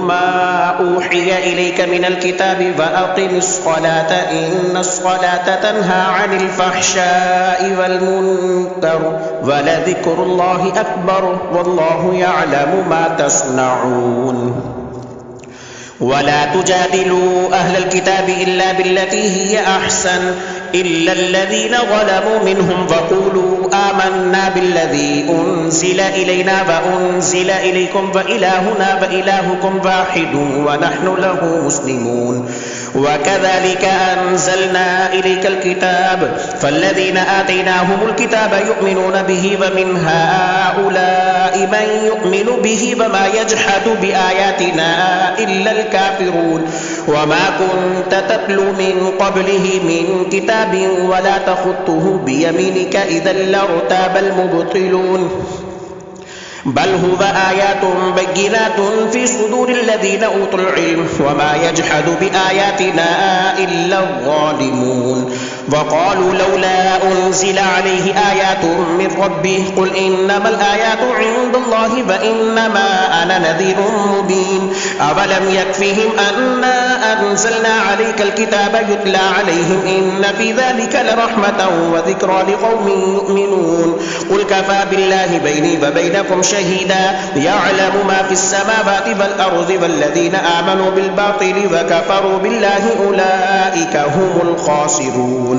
ما أوحي إليك من الكتاب فأقم الصلاة إن الصلاة تنهى عن الفحشاء والمنكر ولذكر الله أكبر والله يعلم ما تصنعون ولا تجادلوا أهل الكتاب إلا بالتي هي أحسن إلا الذين ظلموا منهم فقولوا آمنا بالذي أنزل إلينا وأنزل إليكم فإلهنا وإلهكم واحد ونحن له مسلمون وكذلك أنزلنا إليك الكتاب فالذين آتيناهم الكتاب يؤمنون به ومن هؤلاء من يؤمن به وما يجحد بآياتنا إلا الكافرون وما كنت تتلو من قبله من كتاب ولا تخطه بيمينك إذا لارتاب المبطلون بل هو آيات بينات في صدور الذين أوتوا العلم وما يجحد بآياتنا إلا الظالمون وقالوا لولا أنزل عليه آيات من ربه قل إنما الآيات عند الله وإنما أنا نذير مبين أولم يكفهم أنا أنزلنا عليك الكتاب يتلى عليهم إن في ذلك لرحمة وذكرى لقوم يؤمنون قل كفى بالله بيني وبينكم شهيدا يعلم ما في السماوات والأرض والذين آمنوا بالباطل وكفروا بالله أولئك هم الخاسرون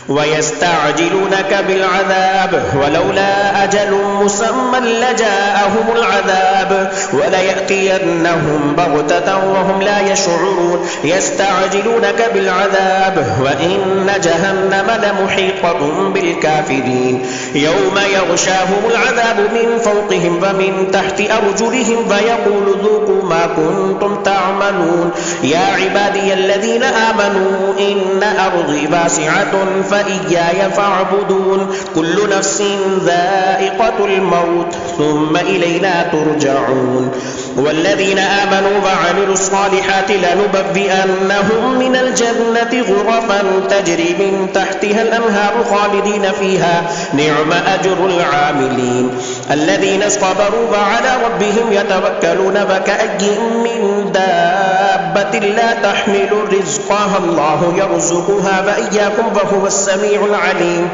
ويستعجلونك بالعذاب ولولا أجل مسمى لجاءهم العذاب وليأتينهم بغتة وهم لا يشعرون يستعجلونك بالعذاب وإن جهنم لمحيطة بالكافرين يوم يغشاهم العذاب من فوقهم ومن تحت أرجلهم فيقول ذوقوا ما كنتم تعملون يا عبادي الذين آمنوا إن أرضي واسعة فإياي فاعبدون كل نفس ذائقة الموت ثم إلينا ترجعون والذين آمنوا وعملوا الصالحات لنبوئنهم من الجنة غرفا تجري من تحتها الأنهار خالدين فيها نعم أجر العاملين الذين صبروا وعلى ربهم يتوكلون وكأي من دابة لا تحمل رزقها الله يرزقها وإياكم وهو السميع العليم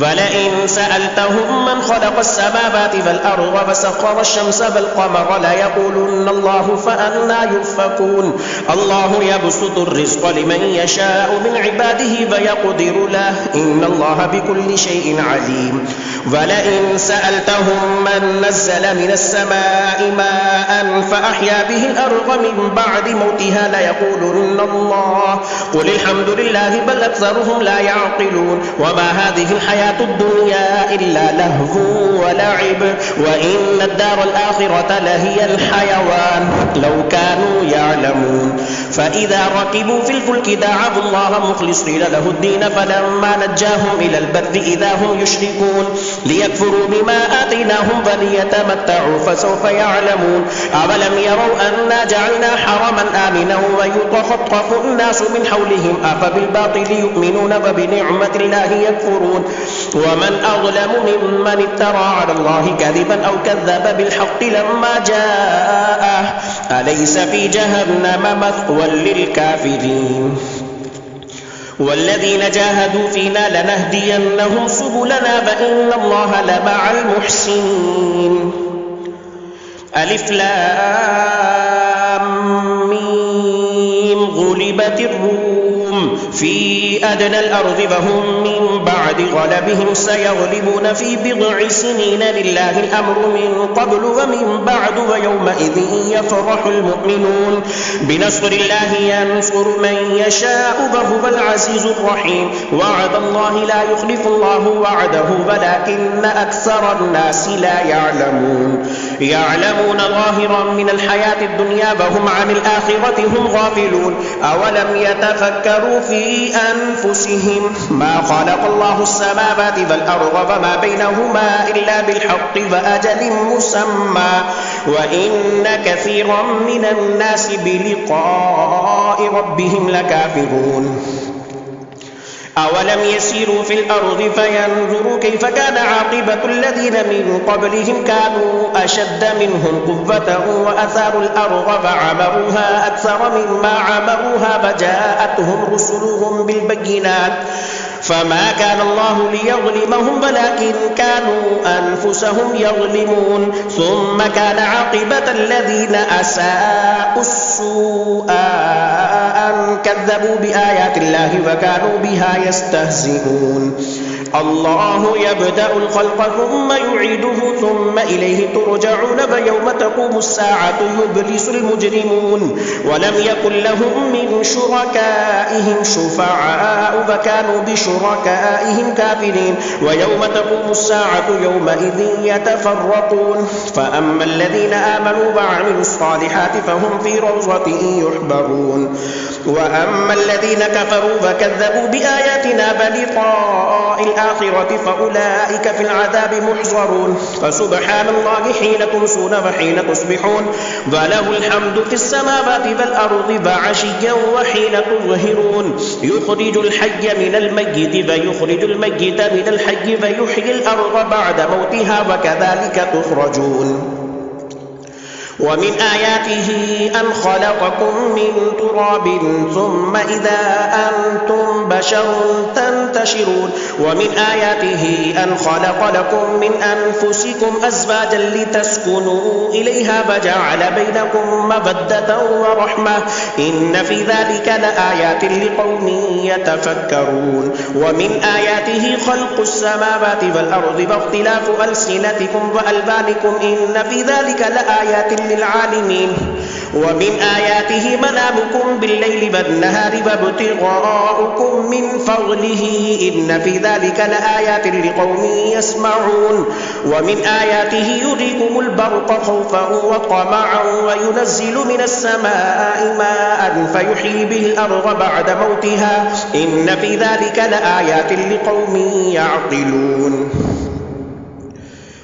ولئن سألتهم من خلق السماوات والأرض وسخر الشمس والقمر ليقولن الله فأنى يؤفكون الله يبسط الرزق لمن يشاء من عباده ويقدر له إن الله بكل شيء عليم ولئن سألتهم من نزل من السماء ماء فأحيا به الأرض من بعد موتها ليقولن الله قل الحمد لله بل أكثرهم لا يعقلون وما هذه الحياة الدنيا إلا لهو ولعب وإن الدار الآخرة لهي الحيوان لو كانوا يعلمون فإذا ركبوا في الفلك دعوا الله مخلصين له الدين فلما نجاهم إلى البر إذا هم يشركون ليكفروا بما آتيناهم فليتمتعوا فسوف يعلمون أولم يروا أنا جعلنا حرما آمنا ويتخطف الناس من حولهم أفبالباطل يؤمنون وبنعمة الله يكفرون ومن أظلم ممن افترى على الله كذبا أو كذب بالحق لما جاءه أليس في جهنم مثوى للكافرين والذين جاهدوا فينا لنهدينهم سبلنا فإن الله لمع المحسنين ألف لام ميم غلبت الروم في أدنى الأرض وهم من بعد غلبهم سيغلبون في بضع سنين لله الأمر من قبل ومن بعد ويومئذ يفرح المؤمنون بنصر الله ينصر من يشاء وهو العزيز الرحيم وعد الله لا يخلف الله وعده ولكن أكثر الناس لا يعلمون يعلمون ظاهرا من الحياة الدنيا وهم عن الآخرة هم غافلون أولم يتفكروا في أنفسهم ما خلق الله السماوات والأرض وما بينهما إلا بالحق وأجل مسمى وإن كثيرا من الناس بلقاء ربهم لكافرون أولم يسيروا في الأرض فينظروا كيف كان عاقبة الذين من قبلهم كانوا أشد منهم قوة وأثاروا الأرض فعمروها أكثر مما عمروها فجاءتهم رسلهم بالبينات فما كان الله ليظلمهم ولكن كانوا أنفسهم يظلمون ثم كان عاقبة الذين أساءوا السوء أن كذبوا بآيات الله وكانوا بها يستهزئون الله يبدأ الخلق ثم يعيده ثم إليه ترجعون فيوم تقوم الساعة يبلس المجرمون ولم يكن لهم من شركائهم شفعاء فكانوا بشركائهم كافرين ويوم تقوم الساعة يومئذ يتفرقون فأما الذين آمنوا وعملوا الصالحات فهم في روضة يحبرون وأما الذين كفروا فكذبوا بآياتنا بلقاء الآخرة فأولئك في العذاب محضرون فسبحان الله حين تمسون وحين تصبحون وله الحمد في السماوات والأرض وعشيا وحين تظهرون يخرج الحي من الميت فيخرج الميت من الحي فيحيي الأرض بعد موتها وكذلك تخرجون ومن آياته أن خلقكم من تراب ثم إذا أنتم بشر تنتشرون ومن آياته أن خلق لكم من أنفسكم أزواجا لتسكنوا إليها وجعل بينكم مودة ورحمة إن في ذلك لآيات لقوم يتفكرون ومن آياته خلق السماوات والأرض واختلاف ألسنتكم وألبانكم إن في ذلك لآيات للعالمين ومن آياته منامكم بالليل والنهار وابتغاؤكم من فضله إن في ذلك لآيات لقوم يسمعون ومن آياته يريكم البرق خوفا وطمعا وينزل من السماء ماء فيحيي به الأرض بعد موتها إن في ذلك لآيات لقوم يعقلون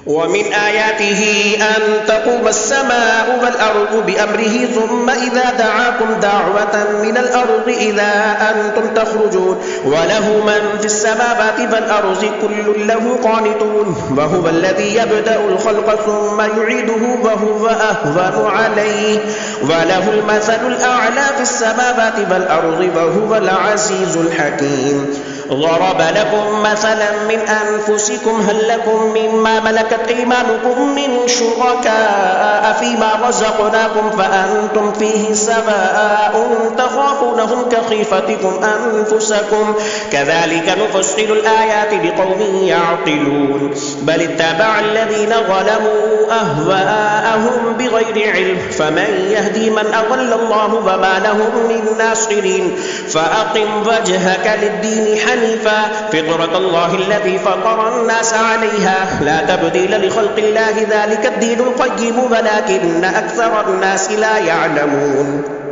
ومن آياته أن تقوم السماء والأرض بأمره ثم إذا دعاكم دعوة من الأرض إذا أنتم تخرجون وله من في السماوات والأرض كل له قانتون وهو الذي يبدأ الخلق ثم يعيده وهو أهون عليه وله المثل الأعلى في السماوات والأرض وهو العزيز الحكيم ضرب لكم مثلا من أنفسكم هل لكم مما ملكت أيمانكم من شركاء فيما رزقناكم فأنتم فيه سواء تخافونهم كخيفتكم أنفسكم كذلك نفصل الآيات لقوم يعقلون بل اتبع الذين ظلموا أهواءهم بغير علم فمن يهدي من أضل الله وما لهم من ناصرين فأقم وجهك للدين حنيفا فطرة الله التي فطر الناس عليها لا تبديل لخلق الله ذلك الدين القيم ولكن أكثر الناس لا يعلمون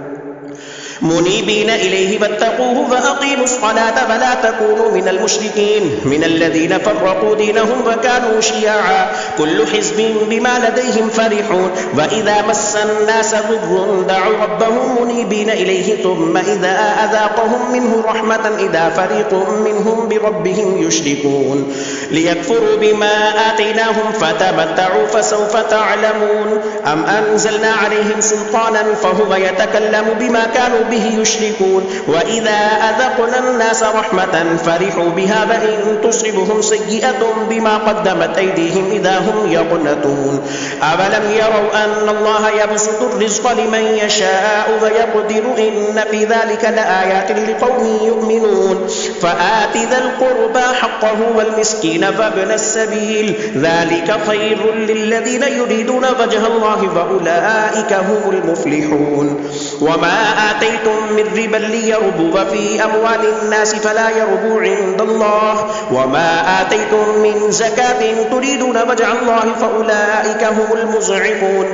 منيبين إليه واتقوه وأقيموا الصلاة فلا تكونوا من المشركين من الذين فرقوا دينهم وكانوا شيعا كل حزب بما لديهم فرحون وإذا مس الناس ضر دعوا ربهم منيبين إليه ثم إذا أذاقهم منه رحمة إذا فريق منهم بربهم يشركون ليكفروا بما آتيناهم فتمتعوا فسوف تعلمون أم أنزلنا عليهم سلطانا فهو يتكلم بما كانوا به يشركون وإذا أذقنا الناس رحمة فرحوا بها وإن تصبهم سيئة بما قدمت أيديهم إذا هم يقنطون أولم يروا أن الله يبسط الرزق لمن يشاء ويقدر إن في ذلك لآيات لقوم يؤمنون فآت ذا القربى حقه والمسكين وابن السبيل ذلك خير للذين يريدون وجه الله فأولئك هم المفلحون وما آتيتم من ربا ليربو في أموال الناس فلا يربو عند الله وما آتيتم من زكاة تريدون وجه الله فأولئك هم المضعفون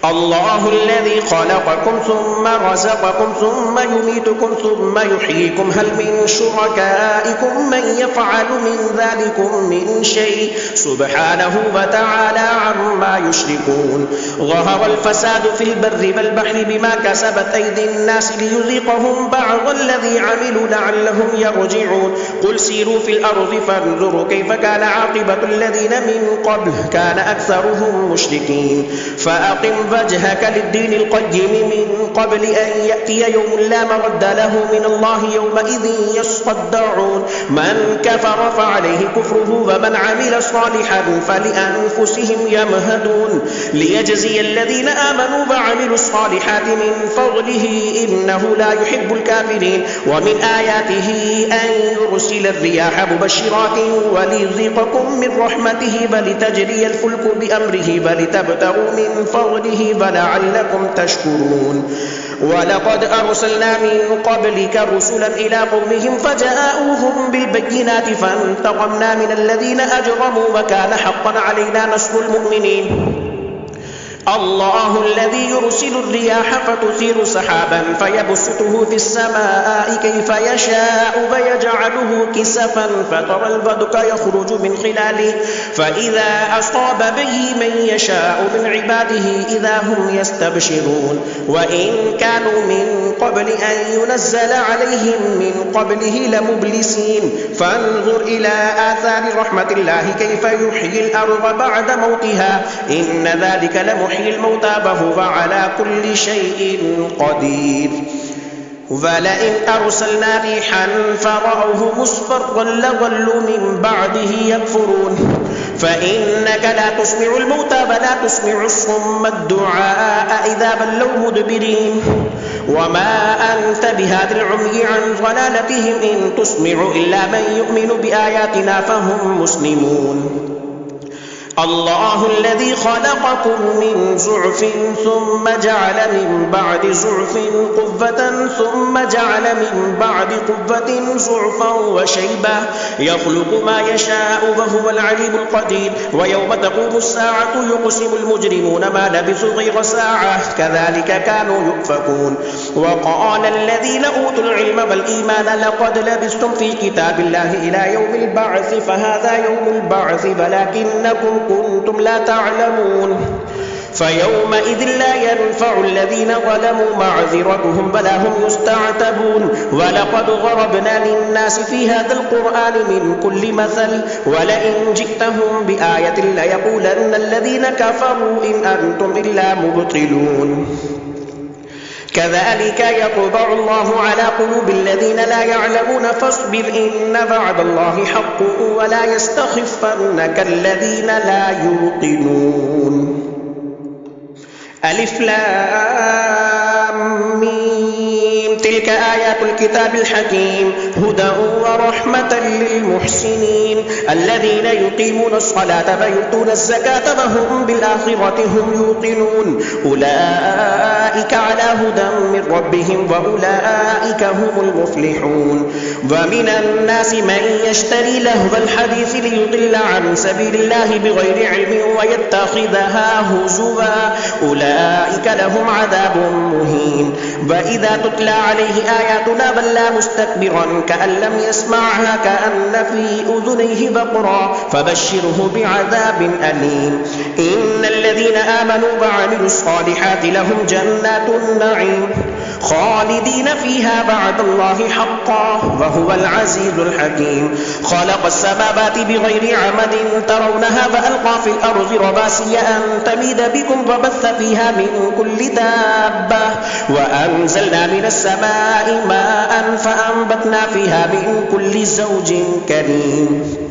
الله الذي خلقكم ثم رزقكم ثم يميتكم ثم يحييكم هل من شركائكم من يفعل من ذلكم من شيء سبحانه وتعالى عما يشركون ظهر الفساد في البر والبحر بما كسبت أيدي الناس ليذيقهم بعض الذي عملوا لعلهم يرجعون قل سيروا في الأرض فانظروا كيف كان عاقبة الذين من قبل كان أكثرهم مشركين فأقم وجهك للدين القيم من قبل أن يأتي يوم لا مرد له من الله يومئذ يصدعون من كفر فعليه كفره ومن عمل صالحا فلأنفسهم يمهدون ليجزي الذين آمنوا وعملوا الصالحات من فضله إنه لا يحب الكافرين ومن آياته أن يرسل الرياح مبشرات وليذيقكم من رحمته ولتجري الفلك بأمره ولتبتغوا من فضله ولعلكم تشكرون ولقد أرسلنا من قبلك رسلا إلى قومهم فجاءوهم بالبينات فانتقمنا من الذين أجرموا وكان حقا علينا نصر المؤمنين الله الذي يرسل الرياح فتثير سحابا فيبسطه في السماء كيف يشاء فيجعله كسفا فترى الودق يخرج من خلاله فإذا أصاب به من يشاء من عباده إذا هم يستبشرون وإن كانوا من قبل أن ينزل عليهم من قبله لمبلسين فانظر إلى آثار رحمة الله كيف يحيي الأرض بعد موتها إن ذلك لمحيي الموتى وهو على كل شيء قدير ولئن أرسلنا ريحا فرأوه مصفرا لظلوا من بعده يكفرون فإنك لا تسمع الموتى ولا تسمع الصم الدعاء إذا ولوا مدبرين وما أنت بهاد العمي عن ضلالتهم إن تسمع إلا من يؤمن بآياتنا فهم مسلمون الله الذي خلقكم من ضعف ثم جعل من بعد ضعف قوة ثم جعل من بعد قوة ضعفا وشيبة يخلق ما يشاء وهو العليم القدير ويوم تقوم الساعة يقسم المجرمون ما لبثوا غير ساعة كذلك كانوا يؤفكون وقال الذين أوتوا العلم والإيمان لقد لبثتم في كتاب الله إلى يوم البعث فهذا يوم البعث ولكنكم كنتم لا تعلمون فيومئذ لا ينفع الذين ظلموا معذرتهم ولا هم يستعتبون ولقد ضربنا للناس في هذا القرآن من كل مثل ولئن جئتهم بآية ليقولن الذين كفروا إن أنتم إلا مبطلون كذلك يطبع الله على قلوب الذين لا يعلمون فاصبر إن وعد الله حق ولا يستخفنك الذين لا يوقنون ألف لام ميم تلك آيات الكتاب الحكيم هدى ورحمة للمحسنين الذين يقيمون الصلاة ويؤتون الزكاة وهم بالآخرة هم يوقنون أولئك على هدى من ربهم وأولئك هم المفلحون ومن الناس من يشتري لهو الحديث ليضل عن سبيل الله بغير علم ويتخذها هزوا أولئك لهم عذاب مهين وإذا تتلى عليه آياتنا بلى مستكبرا كأن لم يسمعها كأن في أذنيه بقرا فبشره بعذاب أليم إن الذين آمنوا وعملوا الصالحات لهم جنات النعيم خالدين فيها بعد الله حقا وهو العزيز الحكيم خلق السماوات بغير عمد ترونها فألقى في الأرض رواسي أن تميد بكم وبث فيها من كل دابة وأنزلنا من السماء ماء فأنبتنا فيها من كل زوج كريم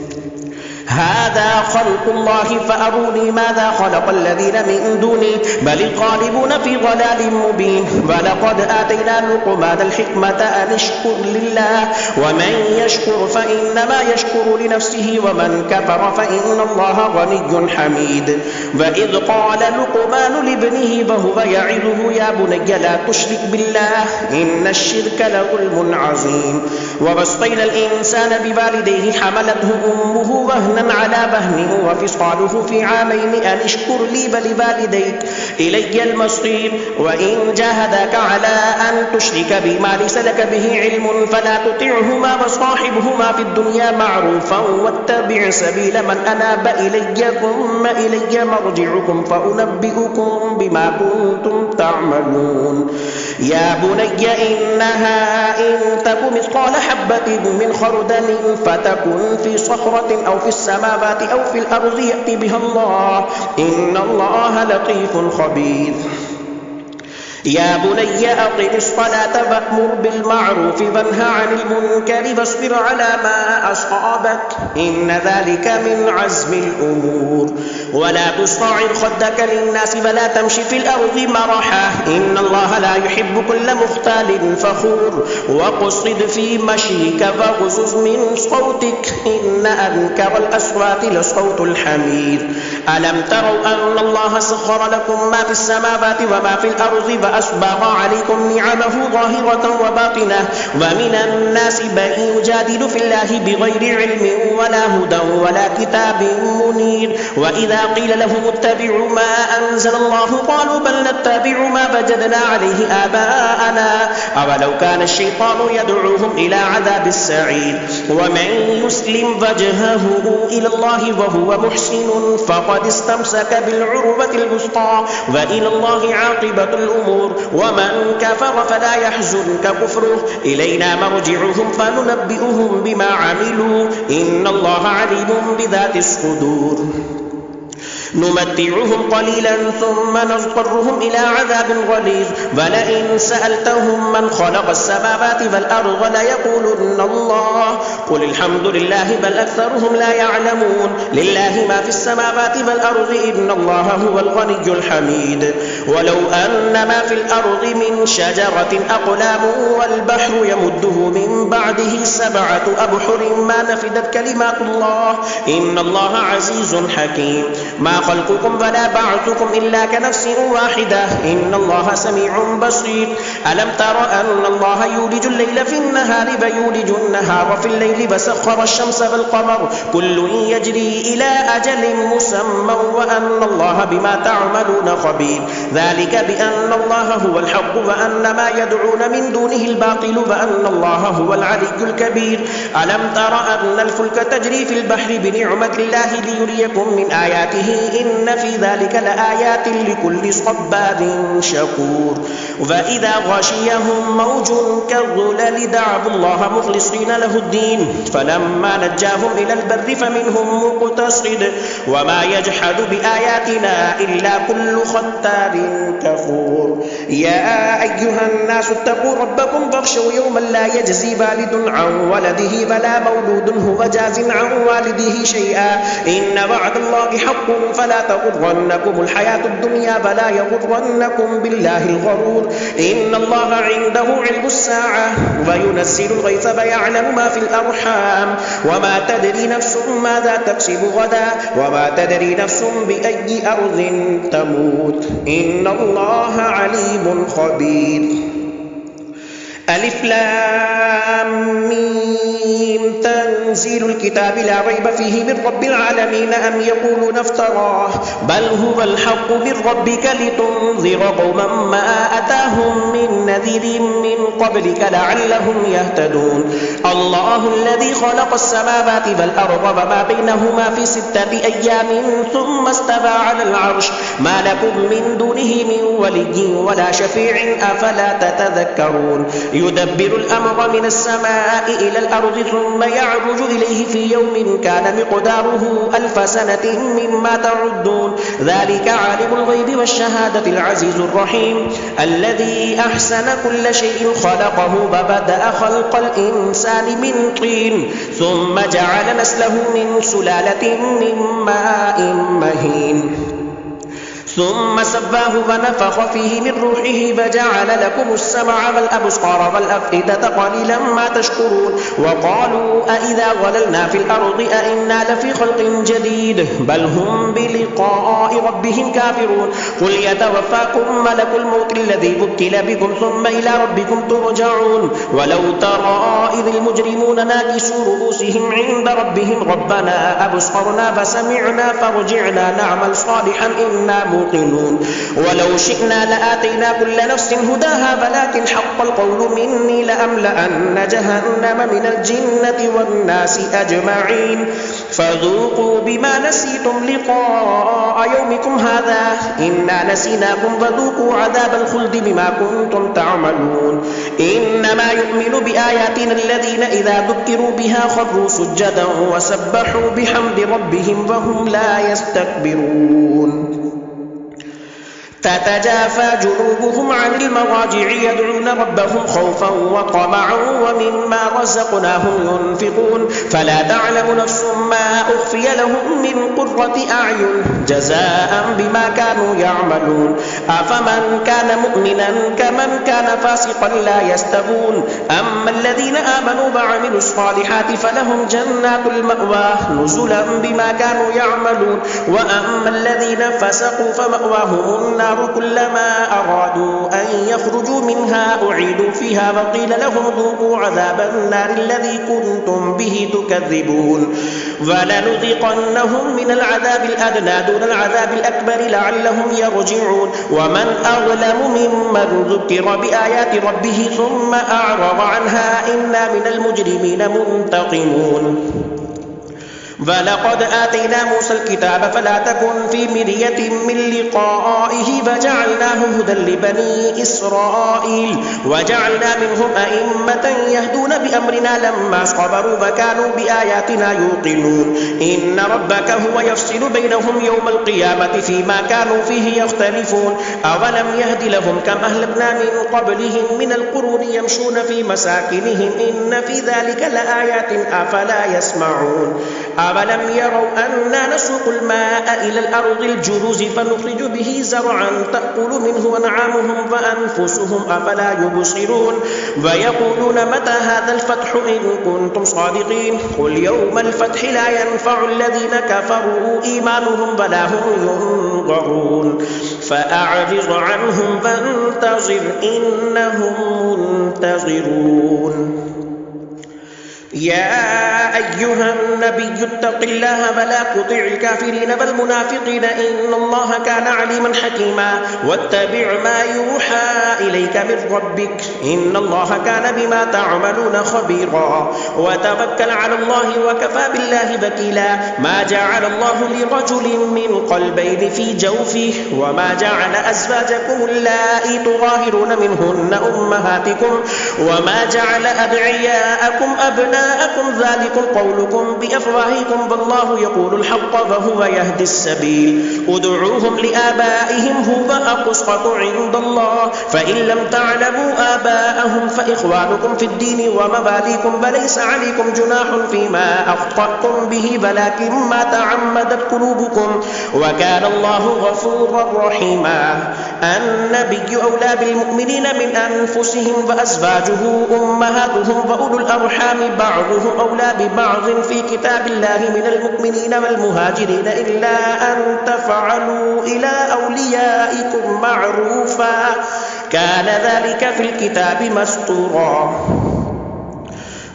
هذا خلق الله فأروني ماذا خلق الذين من دونه بل الغالبون في ضلال مبين ولقد آتينا لقمان الحكمة أن اشكر لله ومن يشكر فإنما يشكر لنفسه ومن كفر فإن الله غني حميد وإذ قال لقمان لابنه وهو يعظه يا بني لا تشرك بالله إن الشرك لظلم عظيم ووصينا الإنسان بوالديه حملته أمه وهنا على وهن وفصاله في عامين أن اشكر لي ولوالديك إلي المصير وإن جاهداك على أن تشرك بما ليس لك به علم فلا تطعهما وصاحبهما في الدنيا معروفا واتبع سبيل من أناب إلي ثم إلي مرجعكم فأنبئكم بما كنتم تعملون يا بني إنها إن تك مثقال حبة من خردل فتكن في صخرة أو في السماوات أو في الأرض يأتي بها الله إن الله لطيف خبير يا بني أقم الصلاة وأمر بالمعروف وانه عن المنكر واصبر على ما أصابك إن ذلك من عزم الأمور ولا تصعر خدك للناس ولا تمشي في الأرض مرحا إن الله لا يحب كل مختال فخور واقصد في مشيك واغضض من صوتك إن أنكر الأصوات لصوت الحمير ألم تروا أن الله سخر لكم ما في السماوات وما في الأرض وأسبغ عليكم نعمه ظاهرة وباطنة ومن الناس من يجادل في الله بغير علم ولا هدى ولا كتاب منير وإذا قيل لهم اتبعوا ما أنزل الله قالوا بل نتبع ما وجدنا عليه آباءنا أولو كان الشيطان يدعوهم إلى عذاب السعير ومن يسلم وجهه إلى الله وهو محسن فقد استمسك بالعروة الوثقى وإلى الله عاقبة الأمور ومن كفر فلا يحزنك كفره إلينا مرجعهم فننبئهم بما عملوا إن الله عليم بذات الصدور نمتعهم قليلا ثم نضطرهم إلى عذاب غليظ ولئن سألتهم من خلق السماوات والأرض ليقولن الله قل الحمد لله بل أكثرهم لا يعلمون لله ما في السماوات والأرض إن الله هو الغني الحميد ولو أن ما في الأرض من شجرة أقلام والبحر يمده من بعده 7 أبحر ما نفدت كلمات الله إن الله عزيز حكيم ما خلقكم ولا بعثكم إلا كنفس واحدة إن الله سميع بصير ألم تر أن الله يولج الليل في النهار ويولج النهار في الليل وسخر الشمس والقمر كل يجري إلى أجل مسمى وأن الله بما تعملون خبير ذلك بأن الله هو الحق وأن ما يدعون من دونه الباطل وأن الله هو العلي الكبير ألم تر أن الفلك تجري في البحر بنعمة الله ليريكم من آياته إن في ذلك لآيات لكل صبار شكور وإذا غشيهم موج كالظلل دعوا الله مخلصين له الدين فلما نجاهم إلى البر فمنهم مقتصد وما يجحد بآياتنا إلا كل ختار كفور يا أيها الناس اتقوا ربكم واخشوا يوما لا يجزي والد عن ولده ولا مولود هو جاز عن والده شيئا إن وعد الله حق فلا تغرنكم الحياة الدنيا ولا يغرنكم بالله الغرور إن الله عنده علم الساعة وينزل الغيث ويعلم ما في الأرحام وما تدري نفس ماذا تكسب غدا وما تدري نفس بأي أرض تموت إن الله عليم خبير ألف لام ميم تنزيل الكتاب لا ريب فيه من رب العالمين أم يقولون افتراه بل هو الحق من ربك لتنذر قوما ما أتاهم من نذير من قبلك لعلهم يهتدون الله الذي خلق السماوات والأرض وما بينهما في 6 أيام ثم استوى على العرش ما لكم من دونه من ولي ولا شفيع أفلا تتذكرون يدبر الأمر من السماء إلى الأرض ثم يعرج إليه في يوم كان مقداره 1000 سنة مما تعدون ذلك عالم الغيب والشهادة العزيز الرحيم الذي أحسن كل شيء خلقه وبدأ خلق الإنسان من طين ثم جعل نسله من سلالة من ماء مهين ثم سباه ونفخ فيه من روحه وجعل لكم السمع والأبصار والأفئدة قليلا ما تشكرون وقالوا أإذا ضللنا في الأرض أإنا لفي خلق جديد بل هم بلقاء ربهم كافرون قل يتوفاكم ملك الموت الذي وكل بكم ثم إلى ربكم ترجعون ولو ترى إذ المجرمون ناكسوا رؤوسهم عند ربهم ربنا أبصرنا فسمعنا فارجعنا نعمل صالحا إنا يوقنون ولو شئنا لآتينا كل نفس هداها فلكن حق القول مني لأملأن جهنم من الجنة والناس أجمعين فذوقوا بما نسيتم لقاء يومكم هذا إنا نسيناكم فذوقوا عذاب الخلد بما كنتم تعملون إنما يؤمن بآياتنا الذين إذا ذكروا بها خروا سجدا وسبحوا بحمد ربهم وهم لا يستكبرون تتجافى جنوبهم عن المضاجع يدعون ربهم خوفا وطمعا ومما رزقناهم ينفقون فلا تعلم نفس ما أخفي لهم من قرة أعين جزاء بما كانوا يعملون أفمن كان مؤمنا كمن كان فاسقا لا يستوون أما الذين آمنوا وعملوا الصالحات فلهم جنات المأوى نزلا بما كانوا يعملون وأما الذين فسقوا فمأواهم النار كلما أرادوا أن يخرجوا منها أعيدوا فيها وقيل لهم ذوقوا عذاب النار الذي كنتم به تكذبون ولنذيقنهم من العذاب الأدنى دون العذاب الأكبر لعلهم يرجعون ومن أظلم ممن ذكر بآيات ربه ثم أعرض عنها إنا من المجرمين منتقمون ولقد آتينا موسى الكتاب فلا تكن في مرية من لقائه فجعلناه هدى لبني إسرائيل وجعلنا منهم أئمة يهدون بأمرنا لما صبروا وكانوا بآياتنا يوقنون إن ربك هو يفصل بينهم يوم القيامة فيما كانوا فيه يختلفون أولم يهد لهم كم أهلكنا من قبلهم من القرون يمشون في مساكنهم إن في ذلك لآيات أفلا يسمعون أولم يروا أنا نسوق الماء إلى الأرض الجرز فنخرج به زرعا تأكل منه أنعامهم وأنفسهم أفلا يبصرون ويقولون متى هذا الفتح إن كنتم صادقين قل يوم الفتح لا ينفع الذين كفروا إيمانهم ولا هم ينظرون فأعرض عنهم فانتظر إنهم منتظرون يا أيها النبي اتق الله ولا تطع الكافرين والمنافقين إن الله كان عليما حكيما واتبع ما يوحى إليك من ربك إن الله كان بما تعملون خبيرا وتوكل على الله وكفى بالله وكيلا ما جعل الله لرجل من قلبين في جوفه وما جعل أزواجكم اللائي تظاهرون منهن أمهاتكم وما جعل أدعياءكم أبناءكم ذلكم قولكم بأفواهكم والله يقول الحق وهو يهدي السبيل ادعوهم لآبائهم هو أقسط عند الله فإن لم تعلموا آباءهم فإخوانكم في الدين ومواليكم وليس عليكم جناح فيما أخطأتم به ولكن ما تعمدت قلوبكم وكان الله غفورا رحيما النبي أولى بالمؤمنين من أنفسهم وأزواجه أمهاتهم وأولو الأرحام بعضهم أولى ببعض في كتاب الله من المؤمنين والمهاجرين إلا أن تفعلوا إلى أوليائكم معروفا كان ذلك في الكتاب مسطورا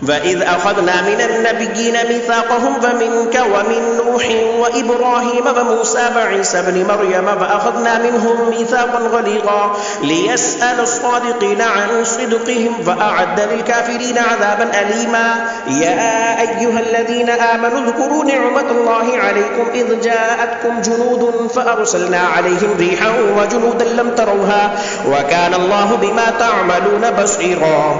وإذ أخذنا من النبيين ميثاقهم فمنك ومن نوح وإبراهيم وموسى وعيسى بن مريم وأخذنا منهم ميثاقا غليظا ليسأل الصادقين عن صدقهم فأعد للكافرين عذابا أليما يا أيها الذين آمنوا اذكروا نعمة الله عليكم إذ جاءتكم جنود فأرسلنا عليهم ريحا وجنودا لم تروها وكان الله بما تعملون بصيرا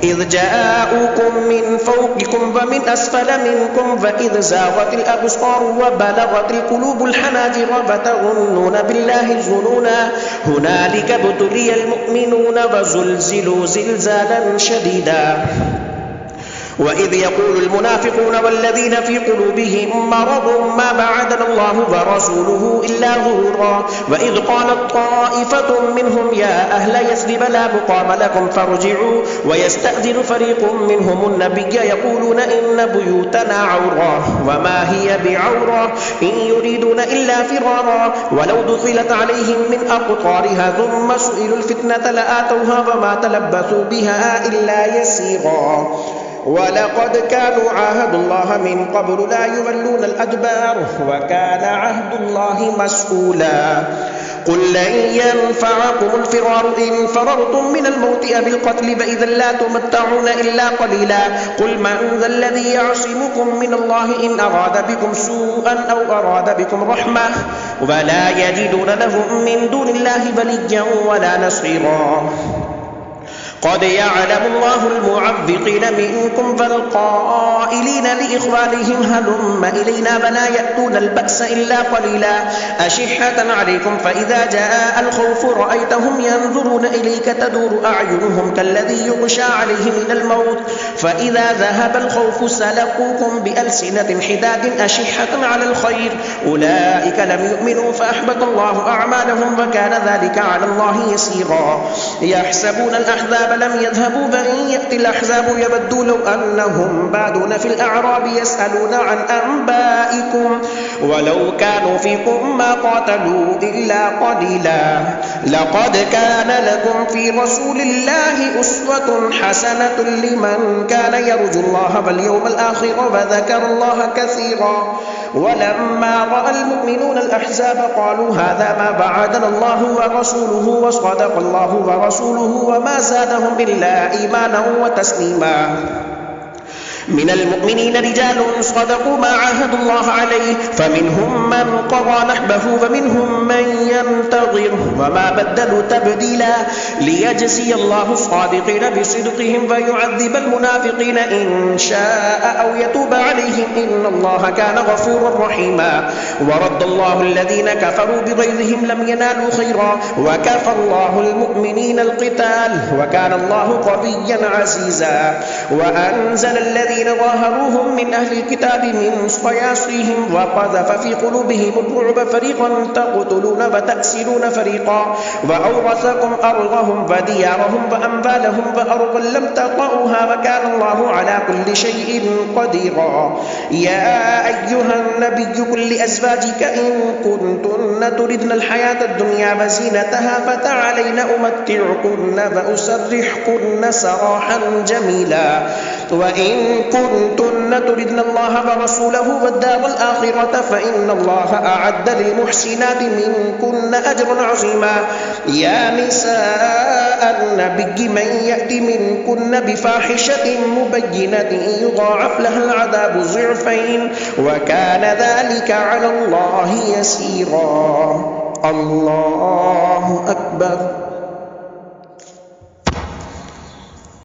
إذ جاءوكم من فوقكم ومن أسفل منكم وإذ زاغت الأبصار وبلغت القلوب الحناجر وتظنون بالله الظنونا هنالك ابتلي المؤمنون وزلزلوا زلزالا شديدا وإذ يقول المنافقون والذين في قلوبهم مرض ما بعدنا الله ورسوله إلا غرورا وإذ قالت طائفة منهم يا أهل يثرب لا مقام لكم فارجعوا ويستأذن فريق منهم النبي يقولون إن بيوتنا عورة وما هي بعورة إن يريدون إلا فرارا ولو دخلت عليهم من أقطارها ثم سئلوا الفتنة لآتوها وما تلبثوا بها إلا يسيرا ولقد كانوا عاهدوا الله من قبل لا يولون الأدبار وكان عهد الله مسؤولا قل لن ينفعكم الفرار إن فررتم من الموت أو القتل فإذا لا تمتعون إلا قليلا قل من ذا الذي يعصمكم من الله إن أراد بكم سوءا أو أراد بكم رحمة ولا يجدون لهم من دون الله وليا ولا نصيرا قد يعلم الله المعوقين منكم فالقائلين لإخوانهم هلم إلينا ولا يأتون البأس إلا قليلا أشحة عليكم فإذا جاء الخوف رأيتهم ينظرون إليك تدور أعينهم كالذي يغشى عليه من الموت فإذا ذهب الخوف سلقوكم بألسنة حداد أشحة على الخير أولئك لم يؤمنوا فأحبط الله أعمالهم وكان ذلك على الله يسيرا يحسبون الأحزاب لم يذهبوا فإن يأتي الأحزاب يبدوا لو أنهم بادون في الأعراب يسألون عن أنبائكم ولو كانوا فيكم ما قاتلوا إلا قليلا لقد كان لكم في رسول الله أسوة حسنة لمن كان يرجو الله واليوم الآخر وذكر الله كثيرا ولما رأى المؤمنون الأحزاب قالوا هذا ما وعدنا الله ورسوله وصدق الله ورسوله وما زادهم إلا إيمانا وتسليما من المؤمنين رجال صدقوا ما عاهدوا الله عليه فمنهم من قضى نحبه ومنهم من ينتظر وما بدلوا تبديلا ليجزي الله الصادقين بصدقهم ويعذب المنافقين إن شاء أو يتوب عليهم إن الله كان غفورا رحيما ورد الله الذين كفروا بغيظهم لم ينالوا خيرا وكفى الله المؤمنين القتال وكان الله قويا عزيزا وأنزل الذين ظاهروهم من أهل الكتاب من صياصيهم وقذف في قلوبهم الرعب فريقا تقتلون وتأسرون فريقا وأورثكم أرضهم وديارهم وأموالهم وأرضا لم تطئوها وكان الله على كل شيء قديرا يا أيها النبي قل لأزواجك إن كنتن تردن الحياة الدنيا وزينتها فتعالين أمتعكن وأسرحكن سراحا جميلا وإن كنتن تردن الله ورسوله والدار الآخرة فإن الله أعد للمحسنات منكن أجرا عظيما يا نساء النبي من يأتي منكن بفاحشة مبينة يضاعف لها العذاب ضعفين وكان ذلك على الله يسيرا الله أكبر